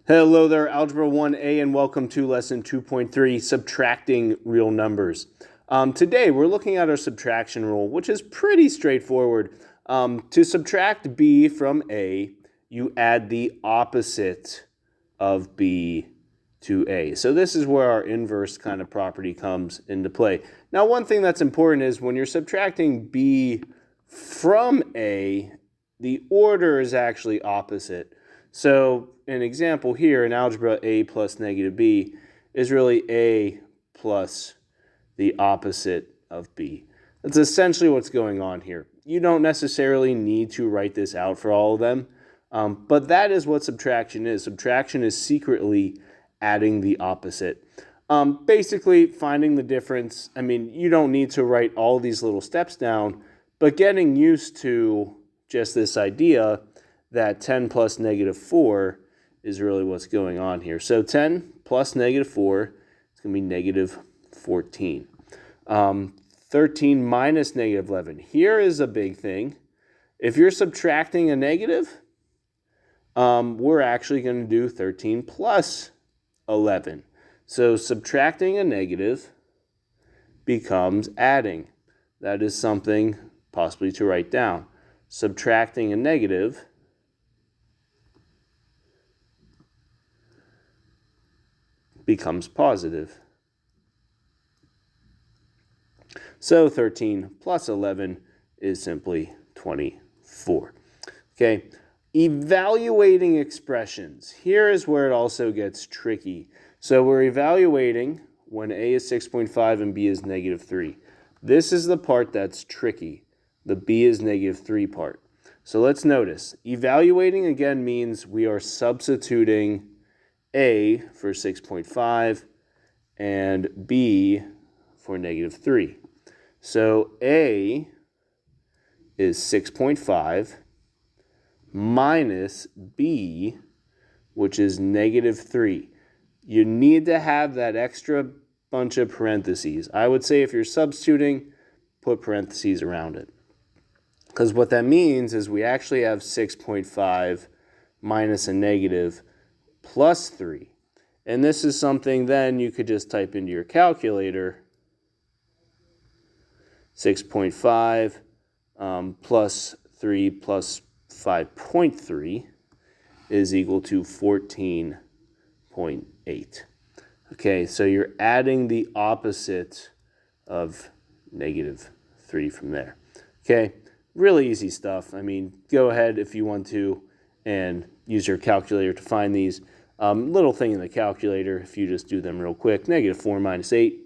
Hello there, Algebra 1A, and welcome to Lesson 2.3, Subtracting Real Numbers. Today, we're looking at our subtraction rule, which is pretty straightforward. To subtract B from A, you add the opposite of B to A. So this is where our inverse kind of property comes into play. Now, one thing that's important is when you're subtracting B from A, the order is actually opposite. So an example here in algebra, A plus negative B is really A plus the opposite of B. That's essentially what's going on here. You don't necessarily need to write this out for all of them, but that is what subtraction is. Subtraction is secretly adding the opposite. Basically, finding the difference. I mean, you don't need to write all these little steps down, but getting used to just this idea that 10 plus negative 4 is really what's going on here. So 10 plus negative 4 is going to be negative 14. 13 minus negative 11. Here is a big thing. If you're subtracting a negative, we're actually going to do 13 plus 11. So subtracting a negative becomes adding. That is something possibly to write down. Subtracting a negative becomes positive. So 13 plus 11 is simply 24. Okay, evaluating expressions. Here is where it also gets tricky. So we're evaluating when A is 6.5 and B is negative 3. This is the part that's tricky, the B is negative 3 part. So let's notice, evaluating again means we are substituting A for 6.5 and B for negative 3. So A is 6.5 minus B, which is negative 3. You need to have that extra bunch of parentheses. I would say if you're substituting, put parentheses around it. Because what that means is we actually have 6.5 minus a negative plus 3. And this is something then you could just type into your calculator. 6.5 plus 3 plus 5.3 is equal to 14.8. Okay, so you're adding the opposite of negative 3 from there. Okay, really easy stuff. I mean, go ahead if you want to and use your calculator to find these. Little thing in the calculator, if you just do them real quick, negative 4 minus 8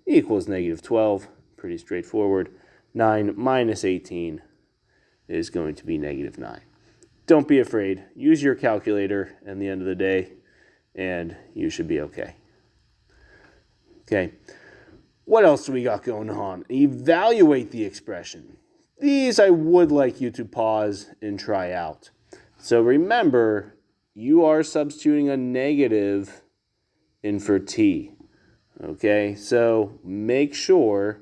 equals negative 12. Pretty straightforward. 9 minus 18 is going to be negative 9. Don't be afraid. Use your calculator at the end of the day, and you should be okay. Okay. What else do we got going on? Evaluate the expression. These I would like you to pause and try out. So remember, you are substituting a negative in for t. Okay, so make sure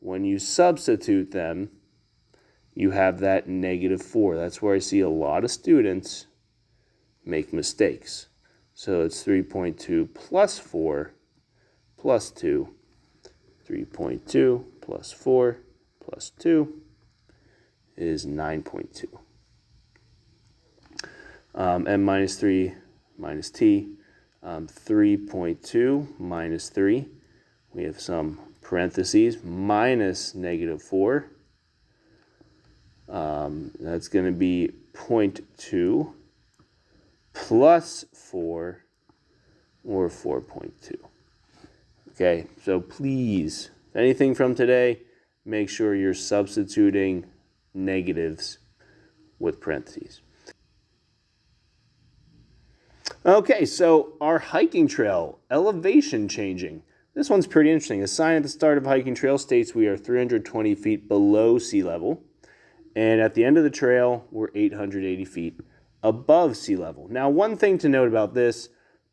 when you substitute them, you have that negative 4. That's where I see a lot of students make mistakes. So it's 3.2 plus 4 plus 2. 3.2 plus 4 plus 2 is 9.2. M minus 3 minus t. 3.2 minus 3. We have some parentheses minus negative 4. That's going to be 0.2 plus 4 or 4.2. Okay, so please, anything from today, make sure you're substituting negatives with parentheses. Okay, so our hiking trail, elevation changing. This one's pretty interesting. A sign at the start of a hiking trail states we are 320 feet below sea level. And at the end of the trail, we're 880 feet above sea level. Now, one thing to note about this,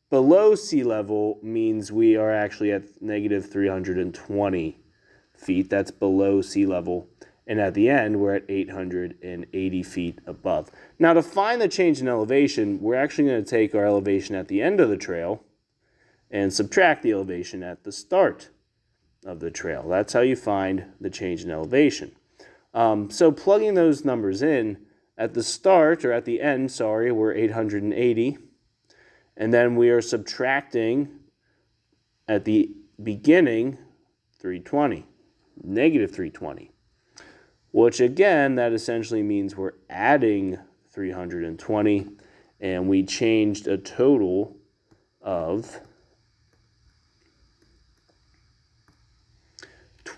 below sea level means we are actually at negative 320 feet. That's below sea level. And at the end, we're at 880 feet above. Now, to find the change in elevation, we're actually going to take our elevation at the end of the trail and subtract the elevation at the start of the trail. That's how you find the change in elevation. So plugging those numbers in, at the start, or at the end, sorry, we're 880. And then we are subtracting at the beginning 320, negative 320. Which again, that essentially means we're adding 320, and we changed a total of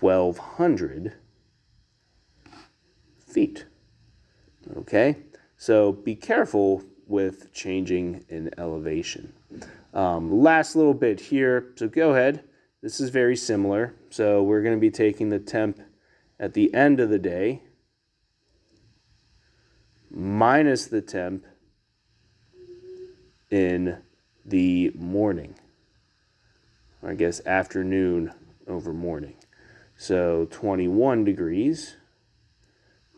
1,200 feet. Okay, so be careful with changing in elevation. Last little bit here, so go ahead. This is very similar. So we're going to be taking the temp at the end of the day minus the temp in the morning. I guess afternoon over morning. So 21 degrees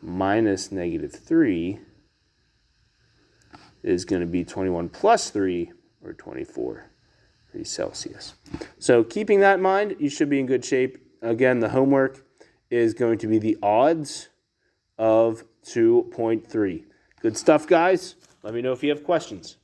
minus -3 is going to be 21 plus 3, or 24 degrees Celsius. So keeping that in mind, you should be in good shape. Again, the homework is going to be the odds of 2.3. Good stuff, guys. Let me know if you have questions.